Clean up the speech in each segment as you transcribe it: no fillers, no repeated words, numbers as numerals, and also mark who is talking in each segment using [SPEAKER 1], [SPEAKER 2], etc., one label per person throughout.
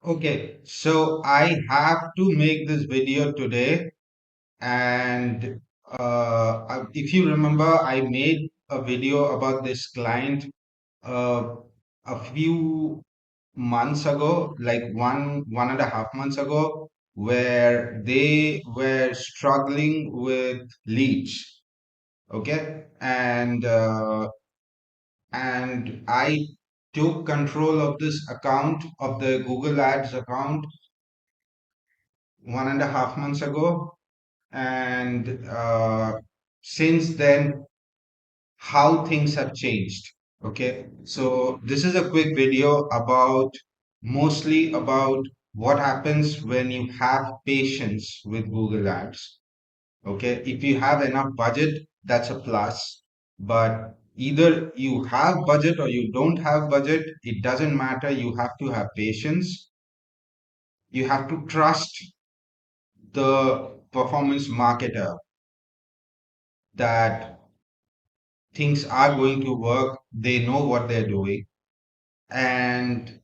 [SPEAKER 1] Okay, so I have to make this video today, and if you remember, I made a video about this client uh, a few months ago, like one and a half months ago, where they were struggling with leads. Okay, and I took control of this account of the Google Ads account one and a half months ago. And since then, how things have changed. Okay, so this is a quick video about mostly about what happens when you have patience with Google Ads. Okay, if you have enough budget, that's a plus. But either you have budget or you don't have budget, it doesn't matter. You have to have patience. You have to trust the performance marketer that things are going to work. They know what they're doing. And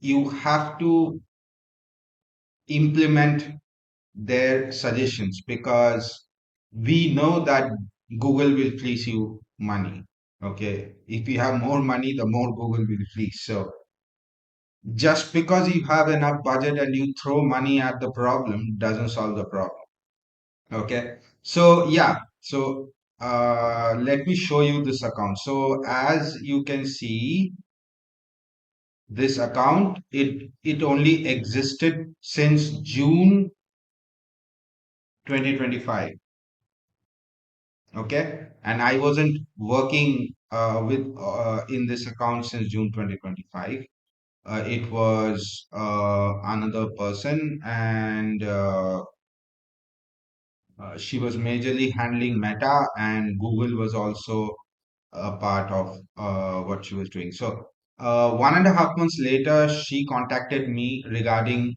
[SPEAKER 1] you have to implement their suggestions because we know that Google will fleece you money. Okay. If you have more money, the more Google will fleece. So just because you have enough budget and you throw money at the problem doesn't solve the problem. Okay. So yeah. So let me show you this account. So as you can see, this account, it only existed since June 2025. Okay, and I wasn't working with in this account since June 2025. It was another person, and she was majorly handling Meta, and Google was also a part of what she was doing. So one and a half months later, she contacted me regarding,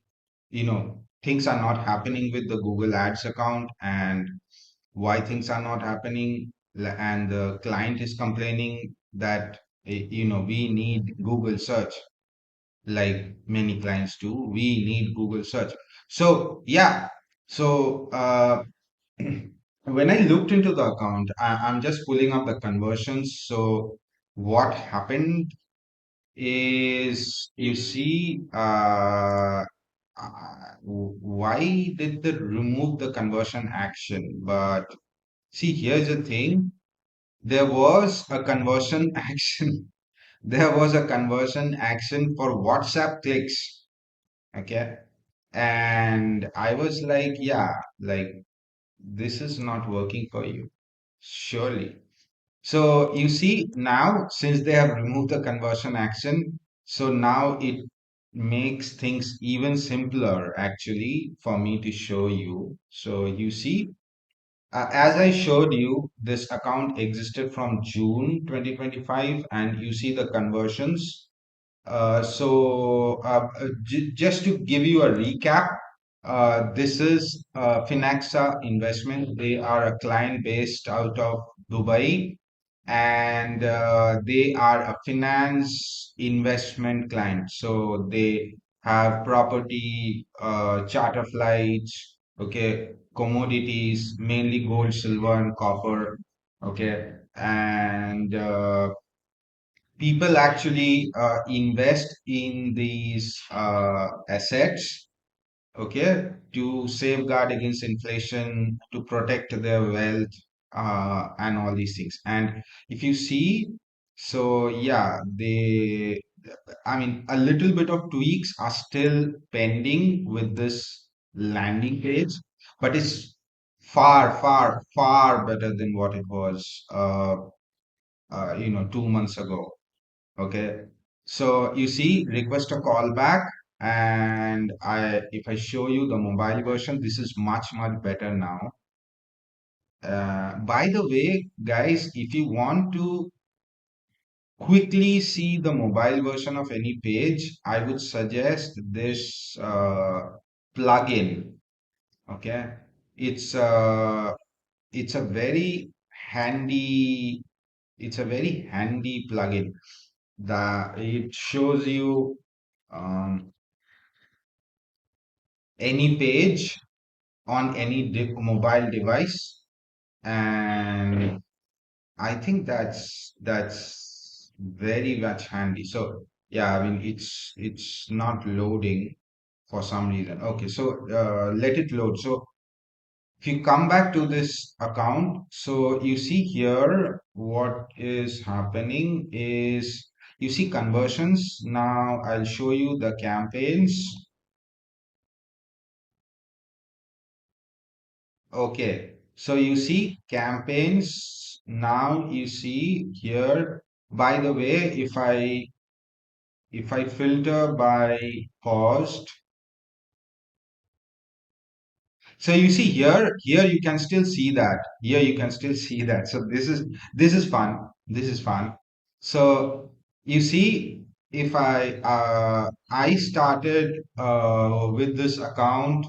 [SPEAKER 1] things are not happening with the Google Ads account and why things are not happening. And the client is complaining that, we need Google search, like many clients do. We need Google search. So, yeah. So, when I looked into the account, I'm just pulling up the conversions. So, what happened is, you see, why did they remove the conversion action? But see, here's the thing. There was a conversion action. There was a conversion action for WhatsApp clicks. Okay. And I was like, yeah, like this is not working for you. Surely. So you see now, since they have removed the conversion action, so now it makes things even simpler actually for me to show you. So you see, as I showed you, this account existed from June 2025, and you see the conversions. Just to give you a recap, this is Finaxa Investment. They are a client based out of Dubai, and they are a finance investment client. So they have property, charter flights, okay, commodities, mainly gold, silver, and copper, okay, and people actually invest in these assets, okay, to safeguard against inflation, to protect their wealth, and all these things. And if you see, so yeah, I mean, a little bit of tweaks are still pending with this landing page, but it's far, far, far better than what it was, 2 months ago. Okay. So you see, request a call back, and if I show you the mobile version, this is much, much better now. By the way, guys, if you want to quickly see the mobile version of any page, I would suggest this plugin. Okay. It's uh, it's a very handy, it's a very handy plugin. It shows you. um, any page on any mobile device, and I think that's very much handy. So yeah, I mean it's not loading for some reason. Okay, so let it load. So if you come back to this account, so you see here what is happening is you see conversions. Now I'll show you the campaigns. Okay, so you see campaigns. Now you see here, by the way, if I filter by paused, so you see here you can still see that. Here you can still see that. So this is fun. This is fun. So you see, if I started with this account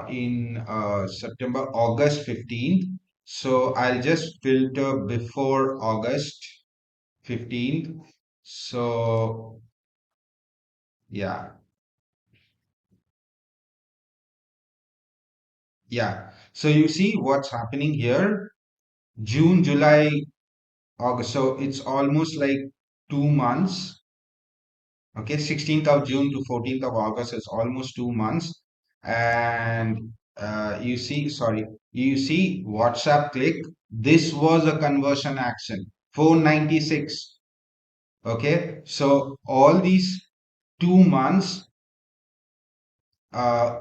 [SPEAKER 1] in September, August 15th. So I'll just filter before August 15th. So yeah, yeah. So you see what's happening here. June, July, August. So it's almost like 2 months. Okay, 16th of June to 14th of August is almost 2 months. And you see WhatsApp click. This was a conversion action, 496. Okay, so all these 2 months, uh,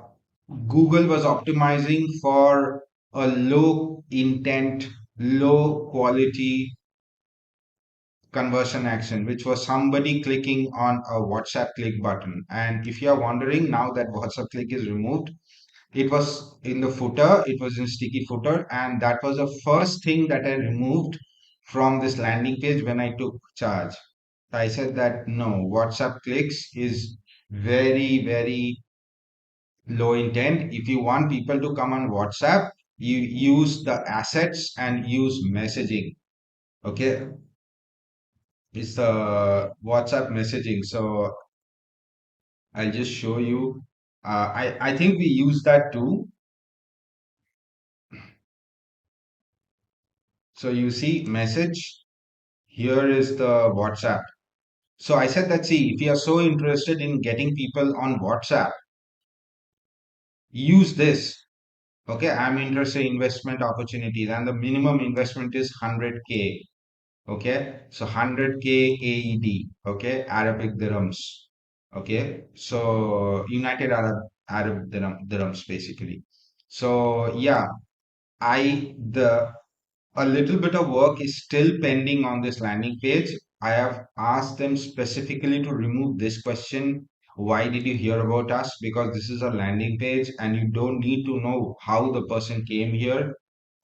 [SPEAKER 1] Google was optimizing for a low intent, low quality conversion action, which was somebody clicking on a WhatsApp click button. And if you are wondering now that WhatsApp click is removed, it was in the footer, it was in sticky footer, and that was the first thing that I removed from this landing page when I took charge. I said that no, WhatsApp clicks is very, very low intent. If you want people to come on WhatsApp, you use the assets and use messaging. Okay, it's the WhatsApp messaging. So I'll just show you. I think we use that too. So you see message. Here is the WhatsApp. So I said that, see, if you are so interested in getting people on WhatsApp, use this. Okay, I'm interested in investment opportunities, and the minimum investment is 100K. Okay, so 100K AED. Okay, Arabic dirhams. Okay, so United Arab dirhams basically. So yeah, I the a little bit of work is still pending on this landing page. I have asked them specifically to remove this question. Why did you hear about us? Because this is a landing page and you don't need to know how the person came here.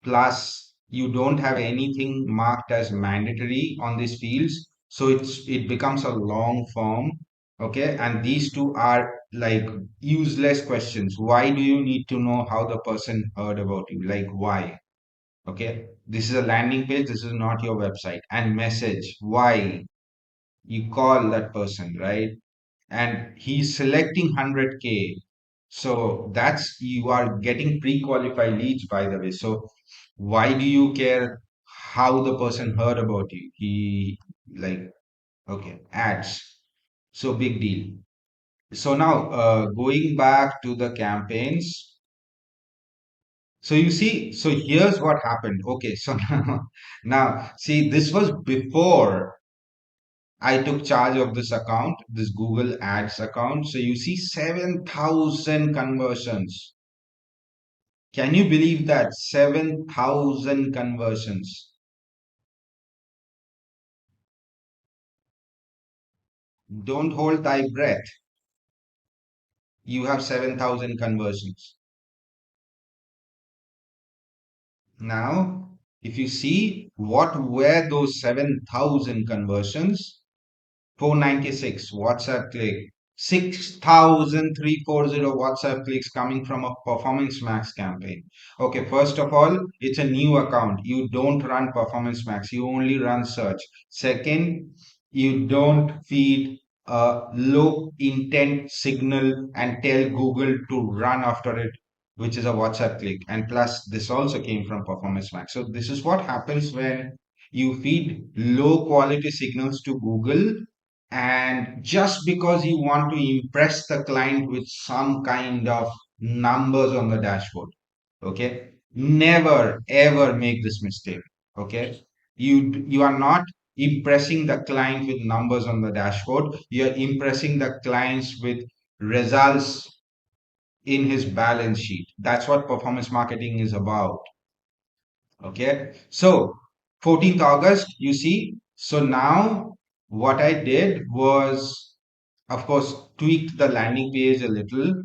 [SPEAKER 1] Plus, you don't have anything marked as mandatory on these fields. So it becomes a long form. Okay. And these two are like useless questions. Why do you need to know how the person heard about you? Like why? Okay, this is a landing page, this is not your website. And message, why you call that person, right? And he's selecting 100K. So that's you are getting pre-qualified leads, by the way. So why do you care how the person heard about you? He like, okay, ads. So big deal. So now going back to the campaigns. So you see, so here's what happened. Okay, so now see, this was before I took charge of this account, this Google Ads account. So you see 7,000 conversions. Can you believe that? 7,000 conversions. Don't hold thy breath. You have 7,000 conversions. Now, if you see what were those 7,000 conversions, 496 WhatsApp click, 6,340 WhatsApp clicks coming from a Performance Max campaign. Okay, first of all, it's a new account. You don't run Performance Max, you only run search. Second, you don't feed a low intent signal and tell Google to run after it, which is a WhatsApp click. And plus, this also came from Performance Max. So this is what happens when you feed low quality signals to Google, and just because you want to impress the client with some kind of numbers on the dashboard. Okay, never ever make this mistake. Okay, you are not impressing the client with numbers on the dashboard. You are impressing the clients with results in his balance sheet. That's what performance marketing is about. Okay, so 14th August, you see. So now what I did was, of course, tweaked the landing page a little,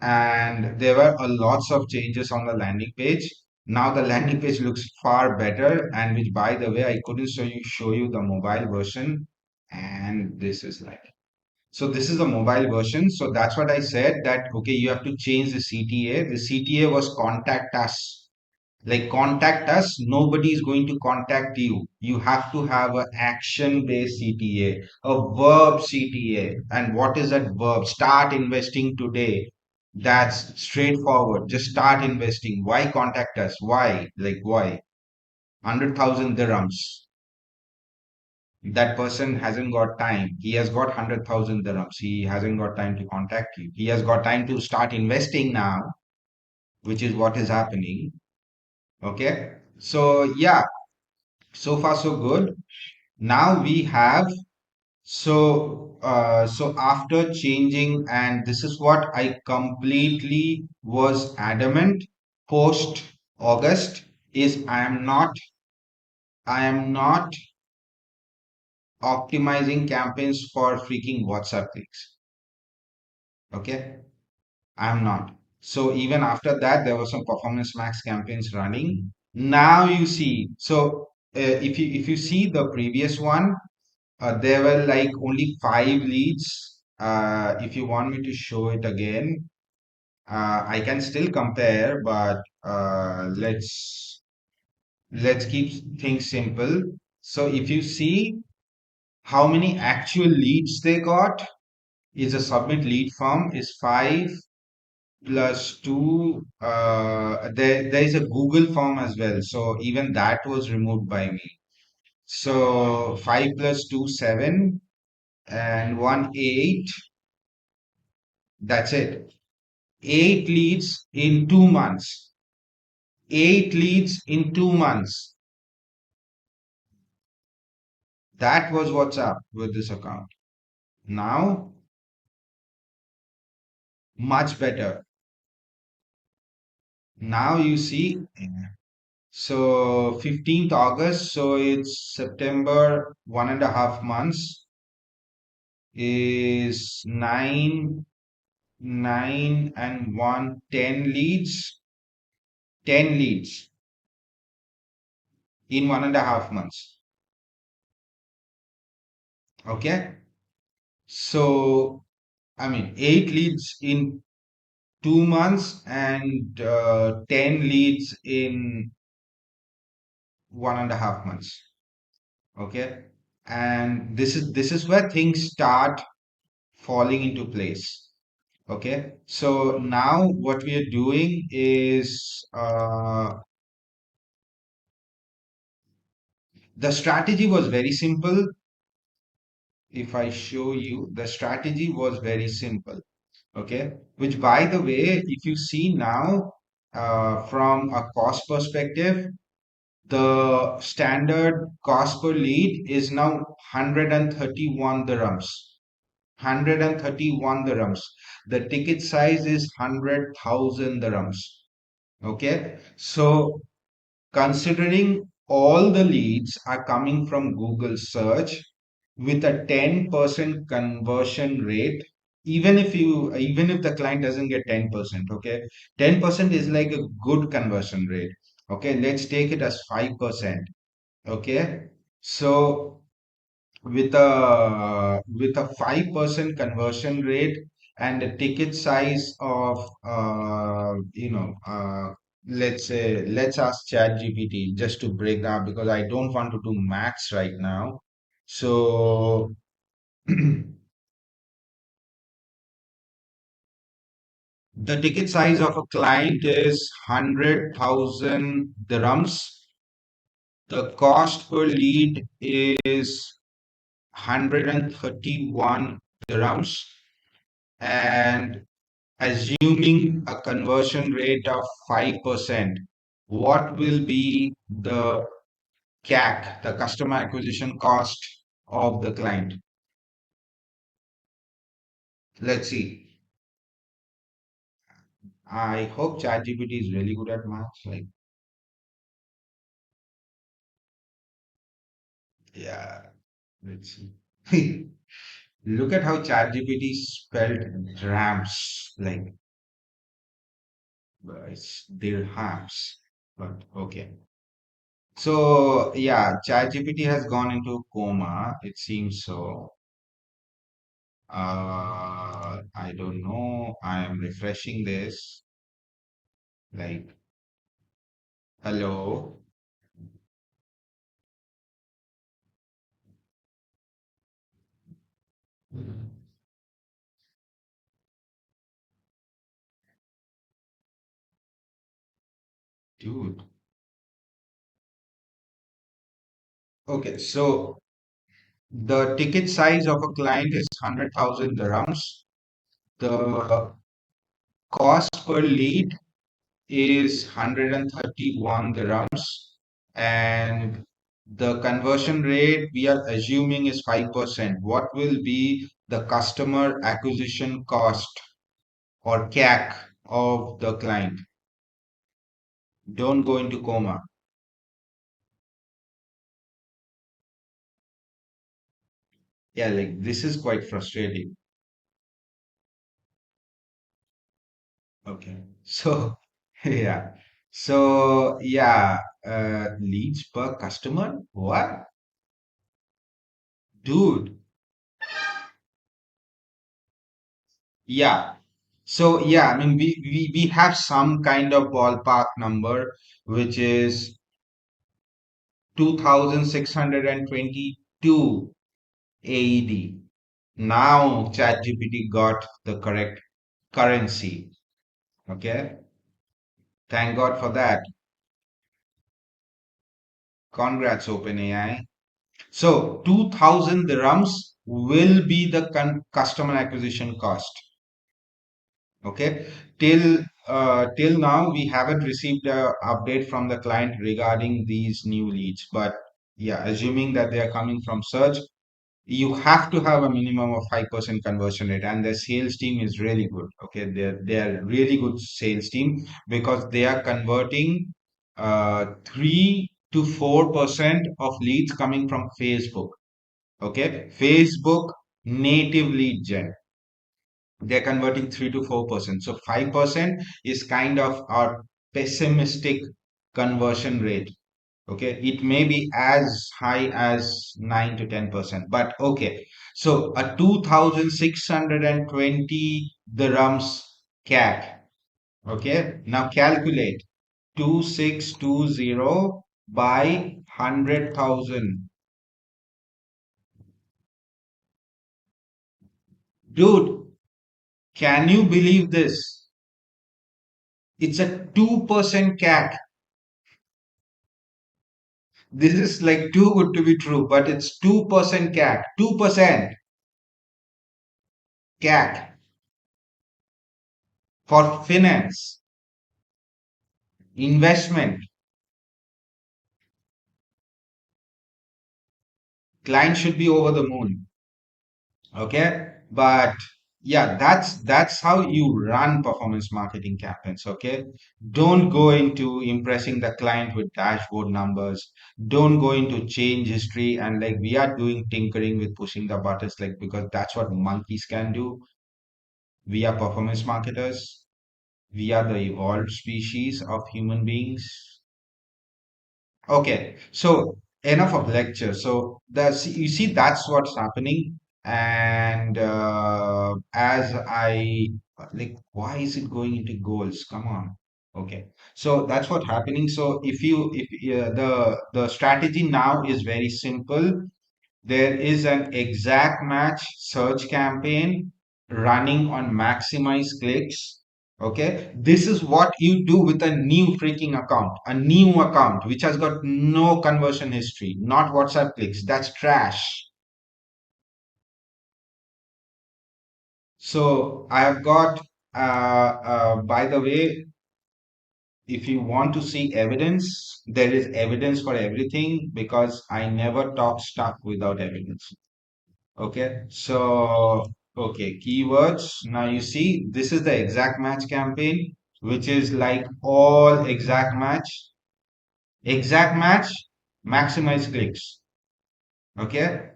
[SPEAKER 1] and there were a lots of changes on the landing page. Now the landing page looks far better, and which, by the way, I couldn't show you the mobile version, and this is like, so this is the mobile version. So that's what I said, that okay, you have to change the CTA. The CTA was contact us. Like, contact us, nobody is going to contact you. You have to have an action based CTA, a verb CTA. And what is that verb? Start investing today. That's straightforward. Just start investing. Why contact us? Why? Like, why? 100,000 dirhams. That person hasn't got time. He has got 100,000 dirhams. He hasn't got time to contact you. He has got time to start investing now, which is what is happening. Okay. So, yeah, so far so good. Now we have, so after changing, and this is what I completely was adamant post August, is I am not optimizing campaigns for freaking WhatsApp clicks. Okay, I am not. So even after that, there were some performance max campaigns running. Now you see, so if you see the previous one, there were like only 5 leads. If you want me to show it again, I can still compare, but let's keep things simple. So if you see how many actual leads they got, is a submit lead form is 5 plus 2. There is a Google form as well. So even that was removed by me. So 5 plus 2, 7, and 1, 8. That's it. 8 leads in 2 months. 8 leads in 2 months. That was what's up with this account. Now, much better. Now you see, so 15th August, so it's September, 1.5 months, is 9 and 1, 10 leads, 10 leads in 1.5 months. Okay. So, I mean, 8 leads in 2 months, and 10 leads in 1.5 months. Okay. And this is where things start falling into place. Okay. So now what we are doing is, the strategy was very simple. If I show you, the strategy was very simple. Okay, which, by the way, if you see now, from a cost perspective, the standard cost per lead is now 131 dirhams. 131 dirhams. The ticket size is 100,000 dirhams. Okay, so considering all the leads are coming from Google search with a 10% conversion rate, even if the client doesn't get 10%, okay, 10% is like a good conversion rate. Okay, let's take it as 5%. Okay, so with a 5% conversion rate and a ticket size of, let's ask ChatGPT just to break down, because I don't want to do maths right now. So The ticket size of a client is 100,000 dirhams. The cost per lead is 131 dirhams. And assuming a conversion rate of 5%, what will be the CAC, the customer acquisition cost of the client? Let's see. I hope ChatGPT is really good at maths. Like, yeah, let's see. Look at how ChatGPT spelled drams, like it's dirhams. But okay. So yeah, ChatGPT has gone into coma. It seems so. I don't know. I am refreshing this. Like, hello, dude. Okay, so the ticket size of a client is 100,000 dirhams. The cost per lead is 131 dirhams, and the conversion rate we are assuming is 5%. What will be the customer acquisition cost or CAC of the client? Don't go into coma. Yeah, like this is quite frustrating. Okay. So, yeah. So, yeah, leads per customer? What? Dude. Yeah. So, yeah, I mean, we have some kind of ballpark number, which is 2,622 AED. Now, ChatGPT got the correct currency. Okay. Thank God for that. Congrats, OpenAI. So 2000 dirhams will be the customer acquisition cost. Okay. Till now we haven't received a update from the client regarding these new leads. But yeah, assuming that they are coming from search, you have to have a minimum of 5% conversion rate, and the sales team is really good. Okay, they're really good sales team because they are converting 3 to 4% of leads coming from Facebook. Okay, Facebook native lead gen, they're converting 3 to 4%. So 5% is kind of our pessimistic conversion rate. Okay, it may be as high as 9 to 10%, but okay. So a 2,620 dirhams CAC. Okay, now calculate 2620 by 100,000. Dude, can you believe this? It's a 2% CAC. This is like too good to be true, but it's 2% CAC. 2% CAC for finance, investment. Client should be over the moon. Okay. But yeah, that's how you run performance marketing campaigns. Okay. Don't go into impressing the client with dashboard numbers. Don't go into change history and like we are doing tinkering with pushing the buttons, like because that's what monkeys can do. We are performance marketers. We are the evolved species of human beings. Okay, so enough of lecture. So you see that's what's happening, and as I like, why is it going into goals? Come on. Okay, so that's what's happening. So if the strategy now is very simple. There is an exact match search campaign running on maximize clicks. Okay, this is what you do with a new freaking account, a new account which has got no conversion history, not WhatsApp clicks. That's trash. So I have got, by the way, if you want to see evidence, there is evidence for everything because I never talk stuff without evidence. Okay, so, okay, keywords. Now you see, this is the exact match campaign, which is like all exact match, maximize clicks. Okay,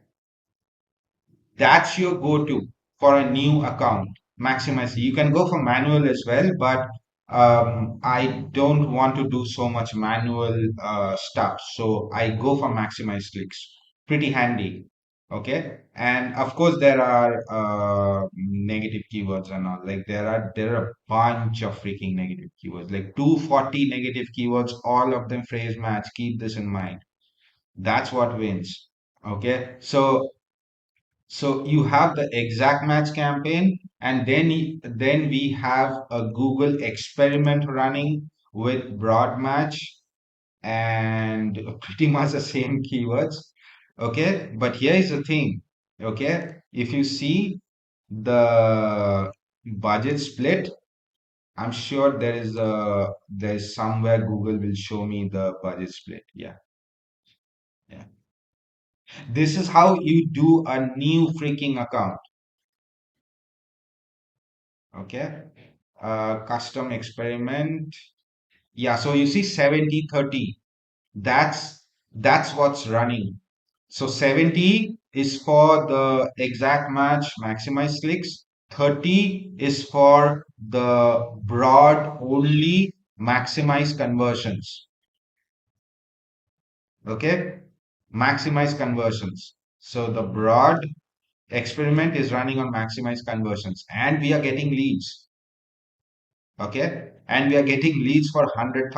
[SPEAKER 1] that's your go-to for a new account. Maximize. You can go for manual as well, but I don't want to do so much manual stuff. So I go for maximize clicks. Pretty handy. Okay. And of course, there are negative keywords and all. Like there are a bunch of freaking negative keywords. Like 240 negative keywords, all of them phrase match. Keep this in mind. That's what wins. Okay. So you have the exact match campaign, and then we have a Google experiment running with broad match and pretty much the same keywords. Okay, but here is the thing. Okay, if you see the budget split, I'm sure there's somewhere Google will show me the budget split. Yeah, yeah. This is how you do a new freaking account. Okay. Custom experiment. Yeah, so you see 70/30. That's what's running. So 70 is for the exact match maximize clicks. 30 is for the broad only maximize conversions. Okay? Maximize conversions. So the broad experiment is running on maximize conversions and we are getting leads. Okay? And we are getting leads for 100,000.